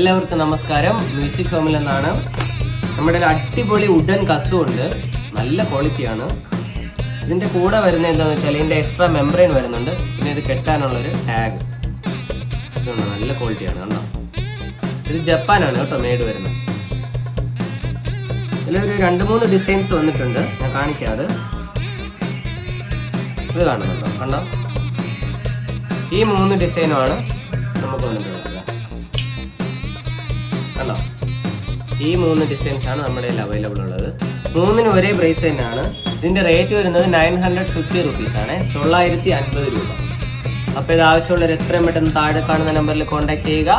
എല്ലാവർക്കും നമസ്കാരം. മ്യൂസിക് ഹോമിൽ നിന്നാണ്. നമ്മുടെ ഒരു അടിപൊളി വുഡൻ കസു ഉണ്ട്, നല്ല ക്വാളിറ്റിയാണ്. ഇതിൻ്റെ കൂടെ വരുന്നത് എന്താണെന്ന് വെച്ചാൽ ഇതിൻ്റെ എക്സ്ട്രാ മെംബ്രെയിൻ വരുന്നുണ്ട്, പിന്നെ ഇത് കെട്ടാനുള്ളൊരു ടാഗ്. ഇതുണ്ട്, നല്ല ക്വാളിറ്റിയാണ്. കണ്ടോ, ഇത് ജപ്പാനാണ് കേട്ടോ മെയ്ഡ് വരുന്നത്. ഇതിലൊരു 2-3 ഡിസൈൻസ് വന്നിട്ടുണ്ട്, ഞാൻ കാണിക്കാം. ഇത് കാണുന്നുണ്ടോ? കണ്ടോ, ഈ 3 ഡിസൈനുമാണ് നമുക്ക് വന്നിട്ടുള്ളത്. കണ്ടോ, ഈ 3 ഡിസൈൻസാണ് നമ്മുടെ കയ്യിൽ അവൈലബിൾ ഉള്ളത്. 3നും ഒരേ പ്രൈസ് തന്നെയാണ്. ഇതിൻ്റെ റേറ്റ് വരുന്നത് 950 റുപ്പീസാണ്, 950 രൂപ. അപ്പോൾ ഇത് ആവശ്യമുള്ളവർ എത്രയും പെട്ടെന്ന് താഴെ കാണുന്ന നമ്പറിൽ കോൺടാക്ട് ചെയ്യുക.